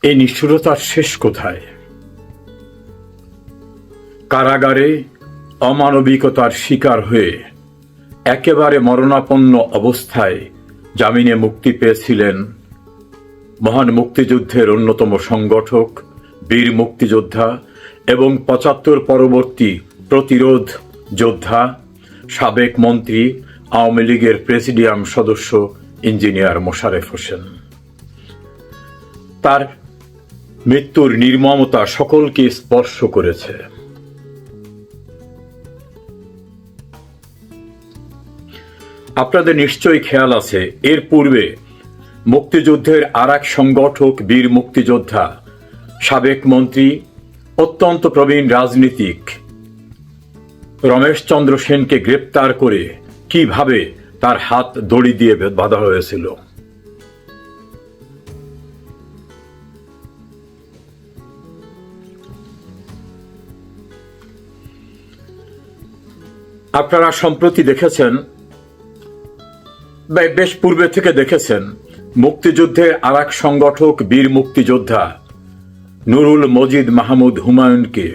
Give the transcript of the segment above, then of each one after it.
এই নিষ্ঠুরতার শেষ কোথায়? কারাগারে অমানবিকতার শিকার হয়ে একেবারে মরণাপন্ন অবস্থায় জামিনে মুক্তি পেয়েছিলেন মহান মুক্তিযুদ্ধের অন্যতম সংগঠক, বীর মুক্তিযোদ্ধা এবং ৭৫ পরবর্তী প্রতিরোধ যোদ্ধা, সাবেক মন্ত্রী, আওয়ামী লীগের প্রেসিডিয়াম সদস্য ইঞ্জিনিয়ার মোশারেফ হোসেন। তার মৃত্যুর নির্মমতা সকলকে স্পর্শ করেছে। আপনাদের নিশ্চয়ই খেয়াল আছে, এর পূর্বে মুক্তিযুদ্ধের আর এক সংগঠক, বীর মুক্তিযোদ্ধা, সাবেক মন্ত্রী, অত্যন্ত প্রবীণ রাজনীতিক রমেশচন্দ্র সেনকে গ্রেপ্তার করে কিভাবে তার হাত দড়ি দিয়ে বাঁধা হয়েছিল। আপনারা সম্প্রতি দেখেছেন, বেশ পূর্বে থেকে দেখেছেন, মুক্তিযুদ্ধের আর এক সংগঠক, বীর মুক্তিযোদ্ধা নুরুল মজিদ মাহমুদ হুমায়ুনকে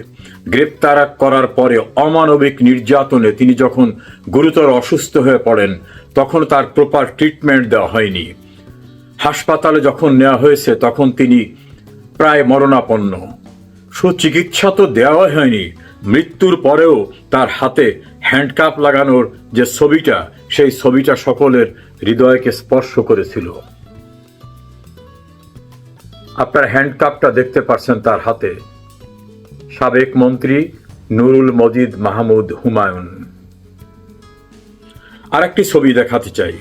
গ্রেপ্তার করার পরে অমানবিক নির্যাতনে তিনি যখন গুরুতর অসুস্থ হয়ে পড়েন, তখন তার প্রপার ট্রিটমেন্ট দেওয়া হয়নি। হাসপাতালে যখন নেওয়া হয়েছে তখন তিনি প্রায় মরণাপন্ন। সুচিকিৎসা তো দেওয়া হয়নি, মৃত্যুর পরেও তার হাতে হ্যান্ডকাপ লাগানোর যে ছবিটা, সেই ছবিটা সকলের হৃদয়কে স্পর্শ করেছিল। আপনার হ্যান্ডকাপটা দেখতে পাচ্ছেন তার হাতে, সাবেক মন্ত্রী নুরুল মজিদ মাহমুদ হুমায়ুন। আরেকটি ছবি দেখাতে চাই।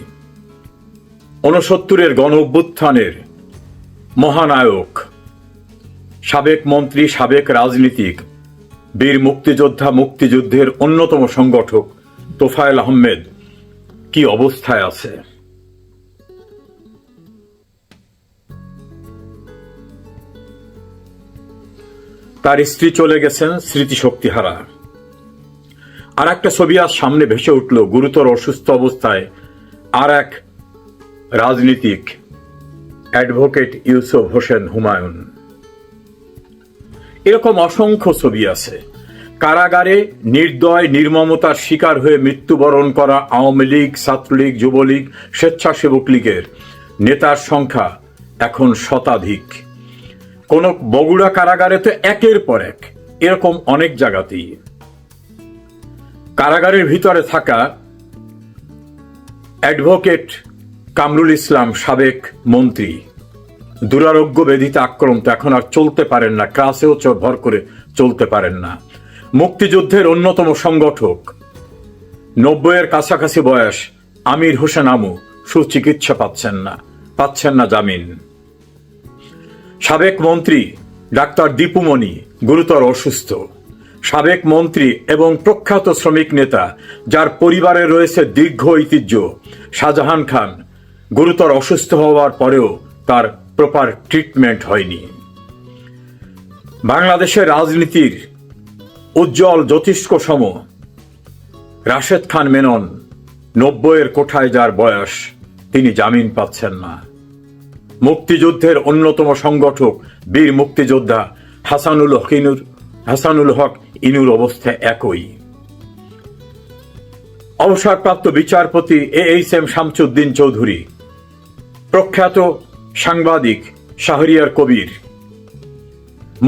৬৯-এর গণ অভ্যুত্থানের মহানায়ক, সাবেক মন্ত্রী, সাবেক রাজনীতিক, বীর মুক্তিযোদ্ধা, মুক্তিযুদ্ধের অন্যতম সংগঠক তোফায়েল আহমেদ কি অবস্থায় আছে? তার স্ত্রী চলে গেছেন স্মৃতিশক্তিহারা। আর একটা ছবি আজ সামনে ভেসে উঠল, গুরুতর অসুস্থ অবস্থায় আর এক রাজনীতিক, অ্যাডভোকেট ইউসুফ হোসেন হুমায়ুন। এরকম অসংখ্য ছবি আছে। কারাগারে নির্দয় নির্মমতার শিকার হয়ে মৃত্যুবরণ করা আওয়ামী লীগ, ছাত্রলীগ, যুবলীগ, স্বেচ্ছাসেবক লীগের নেতার সংখ্যা এখন শতাধিক। কোন বগুড়া কারাগারে তো একের পর এক, এরকম অনেক জায়গাতেই। কারাগারের ভিতরে থাকা অ্যাডভোকেট কামরুল ইসলাম, সাবেক মন্ত্রী, দুরারোগ্য ব্যাধিতে আক্রান্ত, এখন আর চলতে পারেন না, ক্লাসেও ভর করে চলতে পারেন না। মুক্তিযুদ্ধের অন্যতম সংগঠক, ৯০-এর কাছাকাছি বয়স, আমির হোসেন আমু, সুচিকিৎসা পাচ্ছেন না জামিন। সাবেক মন্ত্রী ডাক্তার দীপুমণি গুরুতর অসুস্থ। সাবেক মন্ত্রী এবং প্রখ্যাত শ্রমিক নেতা, যার পরিবারে রয়েছে দীর্ঘ ঐতিহ্য, শাহজাহান খান, গুরুতর অসুস্থ হওয়ার পরেও তার প্রপার ট্রিটমেন্ট হয়নি। বাংলাদেশের রাজনীতির উজ্জ্বল জ্যোতিষ্ক সম রাশেদ খান মেনন, ৯০-এর কোঠায় যার বয়স, তিনি জামিন পাচ্ছেন না। মুক্তিযুদ্ধের অন্যতম সংগঠক, বীর মুক্তিযোদ্ধা হাসানুল হক ইনুর অবস্থা একই। অবসরপ্রাপ্ত বিচারপতি AHM শামসুদ্দিন চৌধুরী, প্রখ্যাত সাংবাদিক শাহরিয়ার কবির,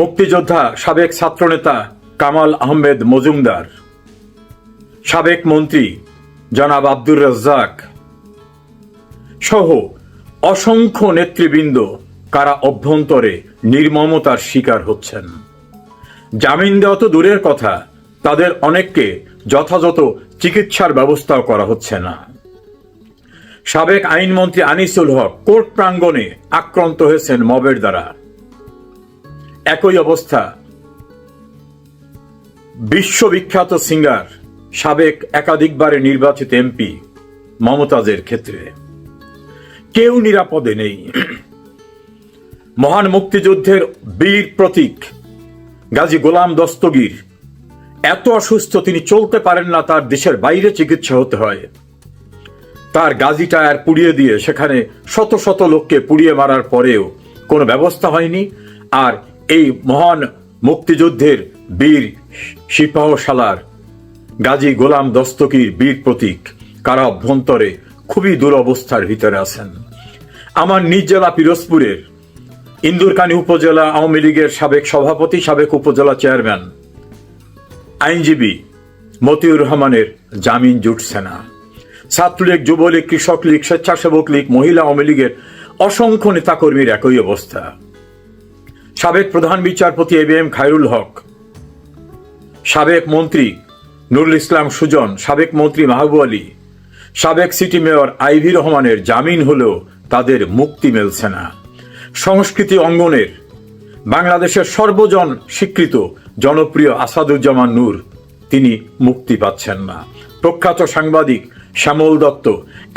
মুক্তিযোদ্ধা সাবেক ছাত্রনেতা কামাল আহমেদ মজুমদার, সাবেক মন্ত্রী জনাব আব্দুর রাজ্জাক সহ অসংখ্য নেতৃবৃন্দ কারা অভ্যন্তরে নির্মমতার শিকার হচ্ছেন। জামিন দেওয়া তো দূরের কথা, তাদের অনেককে যথাযথ চিকিৎসার ব্যবস্থাও করা হচ্ছে না। সাবেক আইনমন্ত্রী আনিসুল হক কোর্ট প্রাঙ্গণে আক্রান্ত হয়েছেন মবের দ্বারা। একই অবস্থা বিশ্ববিখ্যাত সিঙ্গার, সাবেক একাধিকবারে নির্বাচিত MP মমতাজের ক্ষেত্রে। কেউ নিরাপদে নেই। মহান মুক্তিযুদ্ধের বীর প্রতীক গাজী গোলাম দস্তগীর এত অসুস্থ, তিনি চলতে পারেন না, তার দেশের বাইরে চিকিৎসা হতে হয়। তার গাজী টায়ার পুড়িয়ে দিয়ে সেখানে শত শত লোককে পুড়িয়ে মারার পরেও কোনো ব্যবস্থা হয়নি। আর এই মহান মুক্তিযুদ্ধের বীর সিপাহসালার গাজী গোলাম দস্তগীর বীর প্রতীক কারা অভ্যন্তরে খুবই দুরবস্থার ভিতরে আছেন। আমার নিজ জেলা পিরোজপুরের ইন্দুরকানী উপজেলা আওয়ামী লীগের সাবেক সভাপতি, সাবেক উপজেলা চেয়ারম্যান, আইনজীবী মতিউর রহমানের জামিন জুটছে না। ছাত্রলীগ, যুবলীগ, কৃষক লীগ, স্বেচ্ছাসেবক লীগ, মহিলা আওয়ামী লীগের অসংখ্য নেতাকর্মীর একই অবস্থা। সাবেক প্রধান বিচারপতি ABM খায়রুল হক, সাবেক মন্ত্রী নুরুল ইসলাম সুজন, সাবেক মন্ত্রী মাহবুব আলী, সাবেক সিটি মেয়র আইভি রহমানের জামিন হলেও তাদের মুক্তি মিলছে না। সংস্কৃতি অঙ্গনের বাংলাদেশের সর্বজন স্বীকৃত জনপ্রিয় আসাদুজ্জামান নূর, তিনি মুক্তি পাচ্ছেন না। প্রখ্যাত সাংবাদিক শ্যামল দত্ত,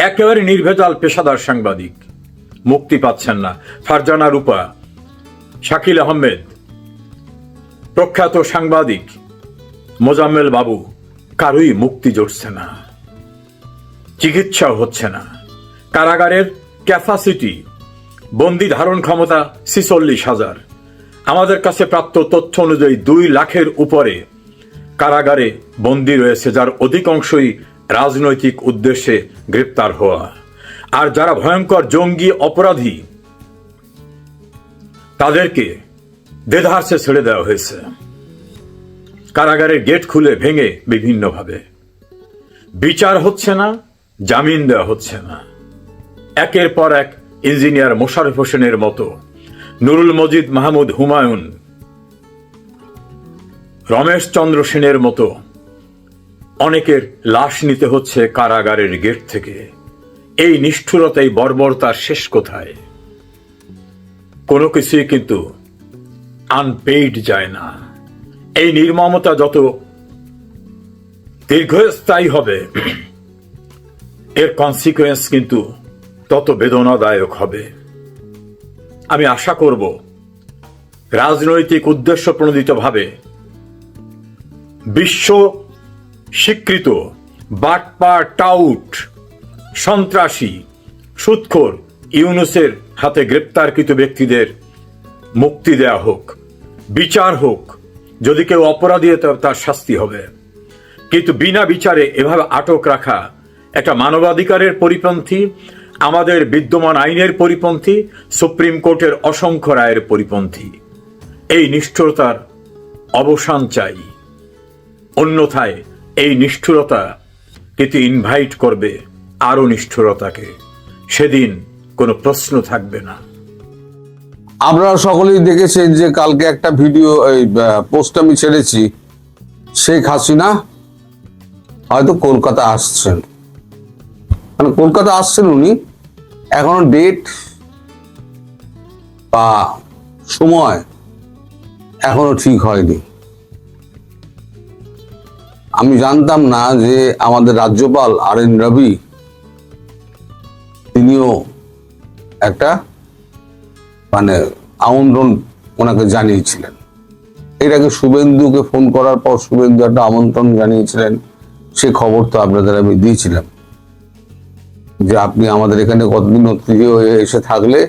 একেবারে নির্ভেজাল পেশাদার সাংবাদিক, মুক্তি পাচ্ছেন না। ফারজানা রূপা, শাকিল আহমেদ, প্রখ্যাত সাংবাদিক মোজাম্মেল বাবু, কারোই মুক্তি জুটছে না, চিকিৎসাও হচ্ছে না। কারাগারের ক্যাপাসিটি, বন্দি ধারণ ক্ষমতা 46,000। আমাদের কাছে প্রাপ্ত তথ্য অনুযায়ী 2 লাখের উপরে কারাগারে বন্দী রয়েছে, যার অধিকাংশই রাজনৈতিক উদ্দেশ্যে গ্রেপ্তার হওয়া। আর যারা ভয়ঙ্কর জঙ্গি অপরাধী, তাদেরকে দেধারসে ছেড়ে দেওয়া হয়েছে, কারাগারের গেট খুলে ভেঙে বিভিন্নভাবে। বিচার হচ্ছে না, জামিন দেওয়া হচ্ছে না। একের পর এক ইঞ্জিনিয়ার মোশাররফ হোসেনের মতো, নুরুল মজিদ মাহমুদ হুমায়ুন, রমেশ চন্দ্র সেনের মতো অনেকের লাশ নিতে হচ্ছে কারাগারের গেট থেকে। এই নিষ্ঠুরতা, এই বর্বরতার শেষ কোথায়? কোনো কিছুই কিন্তু আনপেইড যায় না। এই নির্মমতা যত দীর্ঘস্থায়ী হবে, এর কনসিকুয়েন্স কিন্তু তত বেদনাদায়ক হবে। আমি আশা করব রাজনৈতিক উদ্দেশ্য প্রণোদিতভাবে বিশ্ব স্বীকৃত বাটপার, টাউট, সন্ত্রাসী, সুদখোর ইউনূসের হাতে গ্রেপ্তারকৃত ব্যক্তিদের মুক্তি দেয়া হোক, বিচার হোক। যদি কেউ অপরাধী তার শাস্তি হবে, কিন্তু বিনা বিচারে এভাবে আটক রাখা একটা মানবাধিকারের পরিপন্থী, আমাদের বিদ্যমান আইনের পরিপন্থী, সুপ্রিম কোর্টের অসংখ্য রায়ের পরিপন্থী। এই নিষ্ঠুরতার অবসান চাই, অন্যথায় এই নিষ্ঠুরতা কিন্তু ইনভাইট করবে আরো নিষ্ঠুরতাকে। সেদিন কোনো প্রশ্ন থাকবে না। আপনারা সকলেই দেখেছেন যে কালকে একটা ভিডিও, এই পোস্ট আমি ছেড়েছি। শেখ হাসিনা হয়তো কলকাতা আসছেন, মানে কলকাতা আসছেন উনি, এখনো ডেট বা সময় এখনো ঠিক হয়নি। আমি জানতাম না যে আমাদের রাজ্যপাল RN রবি তিনিও একটা মানে আমন্ত্রণ ওনাকে জানিয়েছিলেন। এর আগে শুভেন্দুকে ফোন করার পর শুভেন্দু একটা আমন্ত্রণ জানিয়েছিলেন, সে খবর তো আপনাদের আমি দিয়েছিলাম যে আপনি আমাদের এখানে কতদিন অতিথি হয়ে এসে থাকলে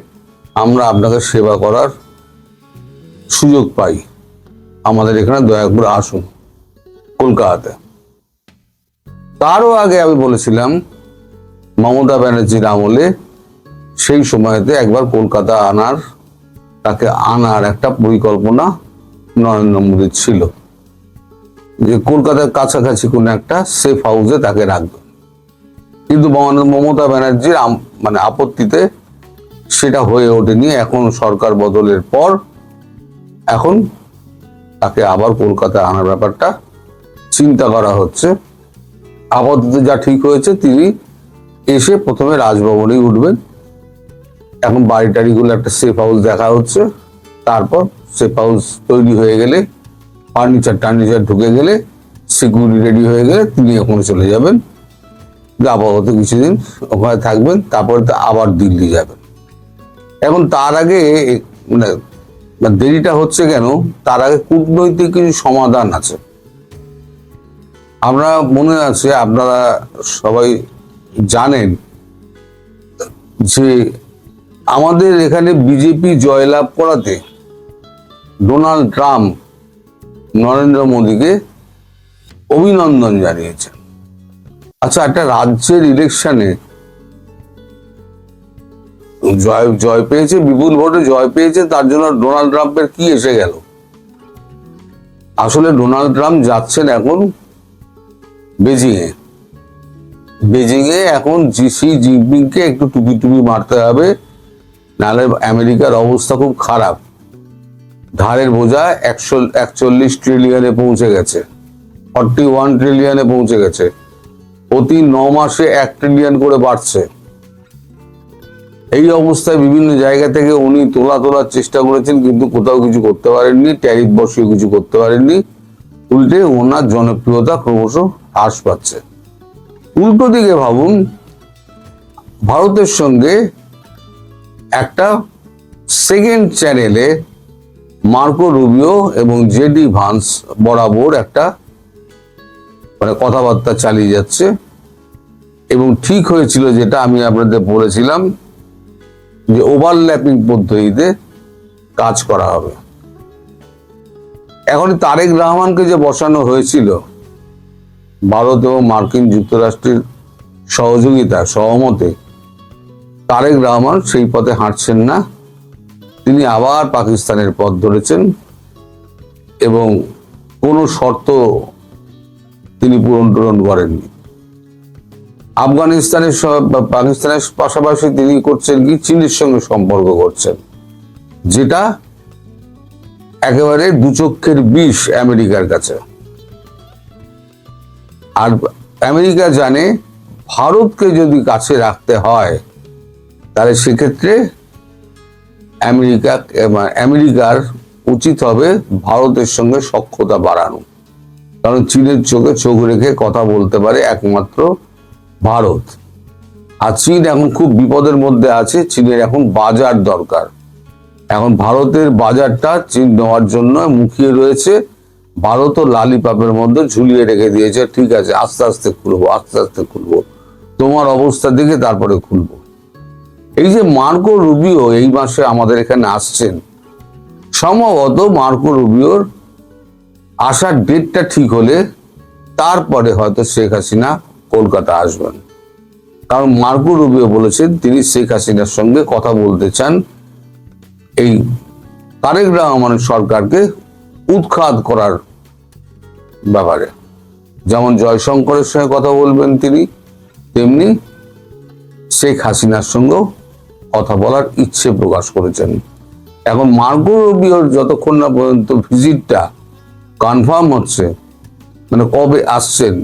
আমরা আপনাকে সেবা করার সুযোগ পাই, আমাদের এখানে দয়া করে আসুন কলকাতাতে। তারও আগে আমি বলেছিলাম মমতা ব্যানার্জির আমলে সেই সময়তে একবার কলকাতা তাকে আনার একটা পরিকল্পনা নরেন্দ্র মোদীর ছিল, যে কলকাতার কাছাকাছি কোনো একটা সেফ হাউসে তাকে রাখবে। কিন্তু মমতা ব্যানার্জির মানে আপত্তিতে সেটা হয়ে ওঠেনি। এখন সরকার বদলের পর এখন তাকে আবার কলকাতা আনার ব্যাপারটা চিন্তা করা হচ্ছে। আপাতত যা ঠিক হয়েছে, তিনি এসে প্রথমে রাজভবনেই উঠবেন। এখন বাড়ি টাড়িগুলো একটা সেফ হাউস দেখা হচ্ছে, তারপর সেফ হাউস তৈরি হয়ে গেলে, ফার্নিচার ঢুকে গেলে, সিকিউরিটি রেডি হয়ে গেলে তিনি ওখানে চলে যাবেন, আপাতত কিছুদিন ওখানে থাকবেন, তারপরে আবার দিল্লি যাবেন। এখন তার আগে মানে দেরিটা হচ্ছে কেন, তার আগে কূটনৈতিক কিছু সমাধান আছে। আমরা মনে আছে, আপনারা সবাই জানেন যে আমাদের এখানে বিজেপি জয়লাভ করাতে ডোনাল্ড ট্রাম্প নরেন্দ্র মোদীকে অভিনন্দন জানিয়েছেন। আচ্ছা, একটা রাজ্যের ইলেকশনে জয় পেয়েছে, বিপুল ভোটে জয় পেয়েছে, তার জন্য ডোনাল্ড ট্রাম্পের কি এসে গেল? আসলে ডোনাল্ড ট্রাম্প যাচ্ছেন এখন বেজিংয়ে এখন শি জিনপিংকে একটু টুপি টুপি মারতে হবে, নাহলে আমেরিকার অবস্থা খুব খারাপ। ধারের বোঝা 141 ট্রিলিয়নে পৌঁছে গেছে, 41 ট্রিলিয়নে পৌঁছে গেছে, প্রতি 9 মাসে 1 ট্রিলিয়ন করে বাড়ছে। এই অবস্থায় বিভিন্ন জায়গা থেকে উনি তোলার চেষ্টা করেছেন, কিন্তু কোথাও কিছু করতে পারেননি, ট্যারিফ বসিয়ে কিছু করতে পারেননি। উল্টে ওনার জনপ্রিয়তা ক্রমশ হ্রাস পাচ্ছে। উল্টো দিকে ভাবুন, ভারতের সঙ্গে একটা সেকেন্ড চ্যানেলে মার্কো রুবিও এবং জেডি ভান্স বরাবর একটা কথাবার্তা চালিয়ে যাচ্ছে, এবং ঠিক হয়েছিল যেটা আমি আপনাদের বলেছিলাম যে ওভারল্যাপিং পদ্ধতিতে কাজ করা হবে। এখন তারেক রহমানকে যে বসানো হয়েছিল ভারত এবং মার্কিন যুক্তরাষ্ট্রের সহমতে, তারেক রহমান সেই পথে হাঁটছেন না। তিনি আবার পাকিস্তানের পথ ধরেছেন এবং কোনো শর্ত তিনি পূরণ করেননি। পাকিস্তানের পাশাপাশি তিনি করছেন কি, চীনের সঙ্গে সম্পর্ক করছেন, যেটা একেবারে দুচক্ষের বিষ আমেরিকার কাছে। আর আমেরিকা জানে ভারতকে যদি কাছে রাখতে হয়, তাহলে সেক্ষেত্রে আমেরিকার উচিত হবে ভারতের সঙ্গে সখ্যতা বাড়ানো, কারণ চীনের চোখে চোখ রেখে কথা বলতে পারে একমাত্র ভারত। আর চীন এখন খুব বিপদের মধ্যে আছে, চীনের এখন বাজার দরকার। এখন ভারতের বাজারটা চীন নেওয়ার জন্য মুখিয়ে রয়েছে। ভারতও লালিপাপের মধ্যে ঝুলিয়ে রেখে দিয়েছে, ঠিক আছে আস্তে আস্তে খুলবো, তোমার অবস্থা দেখে তারপরে খুলবো। এই যে মার্কো রুবিও এই মাসে আমাদের এখানে আসছেন, সম্ভবত মার্কো রুবিওর আসার ডেটটা ঠিক হলে তারপরে হয়তো শেখ হাসিনা কলকাতা আসবেন। কারণ মার্কো রুবিও বলেছেন তিনি শেখ হাসিনার সঙ্গে কথা বলতে চান, এই তারেক রহমানের সরকারকে উৎখাত করার ব্যাপারে। যেমন জয়শঙ্করের সঙ্গে কথা বলবেন তিনি, তেমনি শেখ হাসিনার সঙ্গেও কথা বলার ইচ্ছে প্রকাশ করেছেন। এখন মার্কো রুবিওর যতক্ষণ না পর্যন্ত ভিজিটটা কনফার্ম হচ্ছে, মানে কবে আসছেন,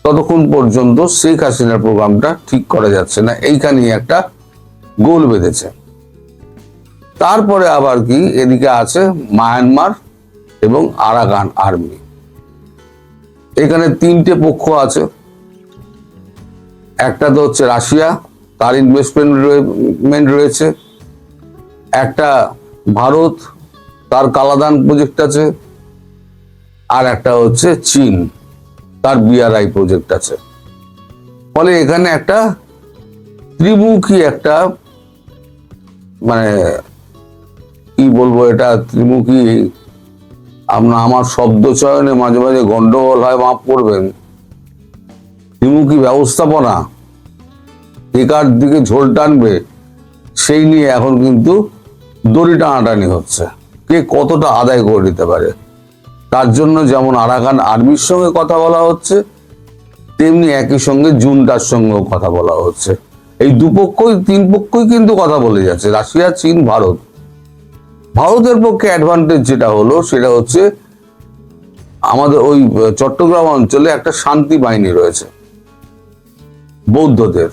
ততক্ষণ পর্যন্ত শেখ হাসিনার প্রোগ্রামটা ঠিক করা যাচ্ছে না। এইখানেই একটা গোল বেঁধেছে। তারপরে আবার কি, এদিকে আছে মায়ানমার এবং আরাকান আর্মি। এখানে 3টে পক্ষ আছে। একটা তো হচ্ছে রাশিয়া, তার ইনভেস্টমেন্ট রয়েছে। একটা ভারত, তার কালাদান প্রজেক্ট আছে। আর একটা হচ্ছে চীন, তার বিআরআই প্রজেক্ট আছে। ফলে এখানে একটা ত্রিমুখী একটা কি বলবো, এটা ত্রিমুখী, আমার শব্দ চয়নে মাঝে মাঝে গন্ডগোল হয়, মাফ করবেন। ত্রিমুখী ব্যবস্থাপনা, একার দিকে ঝোল টানবে সেই নিয়ে এখন কিন্তু দড়ি টানাটানি হচ্ছে, কে কতটা আদায় করে দিতে পারে। তার জন্য যেমন আরাকান আর্মির সঙ্গে কথা বলা হচ্ছে, তেমনি একই সঙ্গে জুনটার সঙ্গেও কথা বলা হচ্ছে। এই 3 পক্ষই কিন্তু কথা বলে যাচ্ছে, রাশিয়া, চীন, ভারত। ভারতের পক্ষে অ্যাডভান্টেজ যেটা হলো সেটা হচ্ছে আমাদের ওই চট্টগ্রাম অঞ্চলে একটা শান্তি বাহিনী রয়েছে বৌদ্ধদের,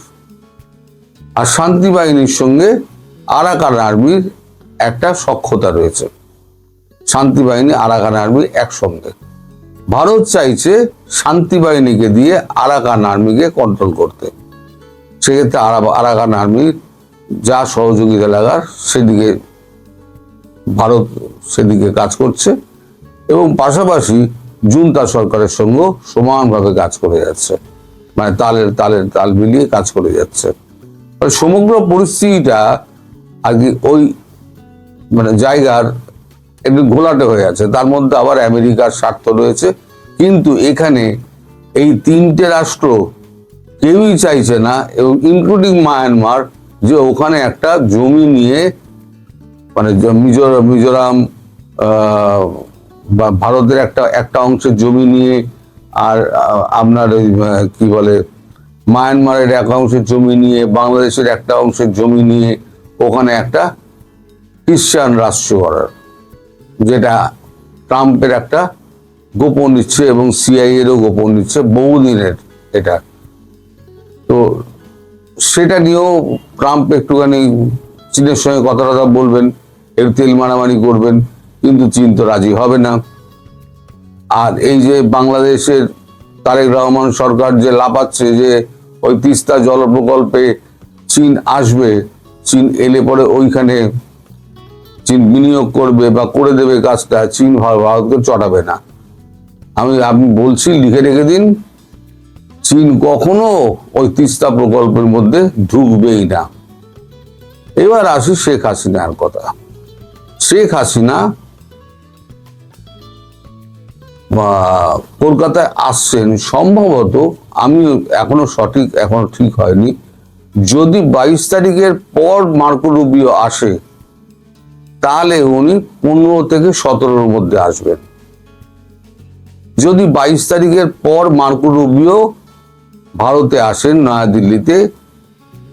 আর শান্তি বাহিনীর সঙ্গে আরাকান আর্মির একটা সখ্যতা রয়েছে। শান্তি বাহিনী আরাকান আর্মি একসঙ্গে। ভারত চাইছে শান্তি বাহিনীকে দিয়ে আরাকান আর্মিকে কন্ট্রোল করতে। সেক্ষেত্রে আরাকান আর্মির যা সহযোগিতা লাগার সেদিকে ভারত সেদিকে কাজ করছে, এবং পাশাপাশি জুনতা সরকারের সঙ্গে সমানভাবে কাজ করে যাচ্ছে, তাল মিলিয়ে কাজ করে যাচ্ছে। সমগ্র পরিস্থিতিটা আর কি ওই মানে জায়গার একটু ঘোলাটে হয়ে আছে, তার মধ্যে আবার আমেরিকার স্বার্থ রয়েছে। কিন্তু এখানে এই তিনটে রাষ্ট্র কেউই চাইছে না, এবং ইনক্লুডিং মায়ানমার, যে ওখানে একটা জমি নিয়ে মানে মিজোরাম বা ভারতের একটা অংশের জমি নিয়ে, আর আপনার ওই কি বলে মায়ানমারের এক অংশের জমি নিয়ে, বাংলাদেশের একটা অংশের জমি নিয়ে ওখানে একটা খ্রিস্টান রাষ্ট্র করার, যেটা ট্রাম্পের একটা গোপন ইচ্ছে এবং সিআইএরও গোপন ইচ্ছে বহুদিনের এটা। তো সেটা নিয়েও ট্রাম্প একটুখানি চীনের সঙ্গে কথা বলবেন, একটু তেল মারামারি করবেন, কিন্তু চীন তো রাজি হবে না। আর এই যে বাংলাদেশের তারেক রহমান সরকার যে লাফাচ্ছে যে ওই তিস্তা জল প্রকল্পে চীন আসবে, চীন এলে পরে ওইখানে চীন বিনিয়োগ করবে বা করে দেবে কাজটা, চীন ভারতকে চটাবে না। আমি বলছি, লিখে রেখে দিন, চীন কখনো ওই তিস্তা প্রকল্পের মধ্যে ঢুকবেই না। এবার আসি শেখ হাসিনার কথা। শেখ হাসিনা কলকাতায় আসছেন সম্ভবত, আমি এখনো ঠিক হয়নি, যদি 22 তারিখের পর মার্কো রুবিও আসে তাহলে উনি 15 থেকে 17-র মধ্যে আসবেন। যদি 22 তারিখের পর মার্কো রুবিও ভারতে আসেন নয়াদিল্লিতে,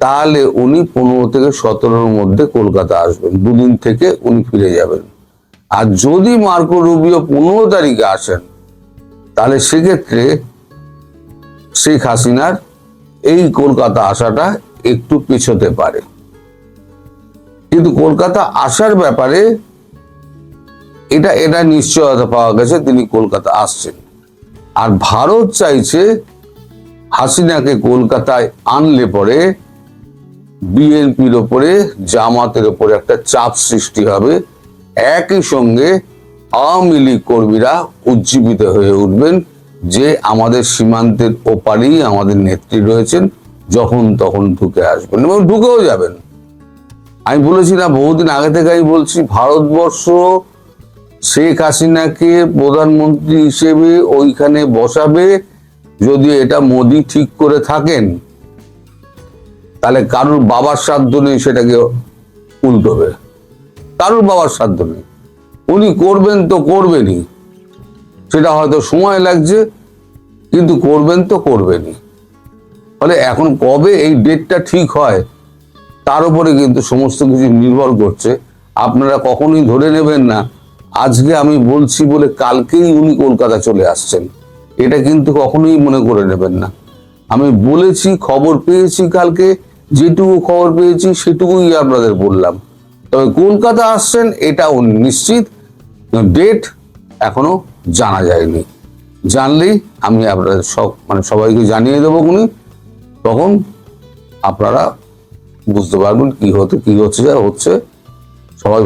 তাহলে উনি 15 থেকে 17-র মধ্যে কলকাতা আসবেন, দুদিন থেকে উনি ফিরে যাবেন। আর যদি মার্কো রুবিও 15 তারিখে আসেন, তাহলে সেক্ষেত্রে শেখ হাসিনার এই কলকাতা আসাটা একটু পিছোতে পারে। কিন্তু কলকাতা আসার ব্যাপারে এটা নিশ্চয়তা পাওয়া গেছে, তিনি কলকাতা আসছেন। আর ভারত চাইছে হাসিনাকে কলকাতায় আনলে পরে বিএনপির ওপরে, জামাতের ওপরে একটা চাপ সৃষ্টি হবে। একই সঙ্গে আওয়ামী লীগ কর্মীরা উজ্জীবিত হয়ে উঠবেন যে আমাদের সীমান্তের ওপারেই আমাদের নেত্রী রয়েছেন, যখন তখন ঢুকে আসবেন এবং ঢুকেও যাবেন। আমি বলেছি না, বহুদিন আগে থেকে আমি বলছি, ভারতবর্ষ শেখ হাসিনাকে প্রধানমন্ত্রী হিসেবে ওইখানে বসাবে যদি এটা মোদি ঠিক করে থাকেন, তাহলে কারুর বাবার সাধ্য নেই সেটাকে উল্টোবে, কারুর বাবার সাধ্য নেই। উনি করবেন তো করবেনই, সেটা হয়তো সময় লাগছে, কিন্তু করবেন তো করবেনই। ফলে এখন কবে এই ডেটটা ঠিক হয় তার উপরে কিন্তু সমস্ত কিছু নির্ভর করছে। আপনারা কখনোই ধরে নেবেন না আজকে আমি বলছি বলে কালকেই উনি কলকাতা চলে আসছেন, এটা কিন্তু কখনোই মনে করে নেবেন না। আমি বলেছি, খবর পেয়েছি, কালকে যেটুকু খবর পেয়েছি সেটুকুই আপনাদের বললাম। তবে কলকাতা আসছেন এটা নিশ্চিত, ডেট এখনো জানা যায়নি। জানলেই আমি আপনাদের সবাইকে জানিয়ে দেবো, তখন আপনারা বুঝতে পারবেন কি হচ্ছে সবাই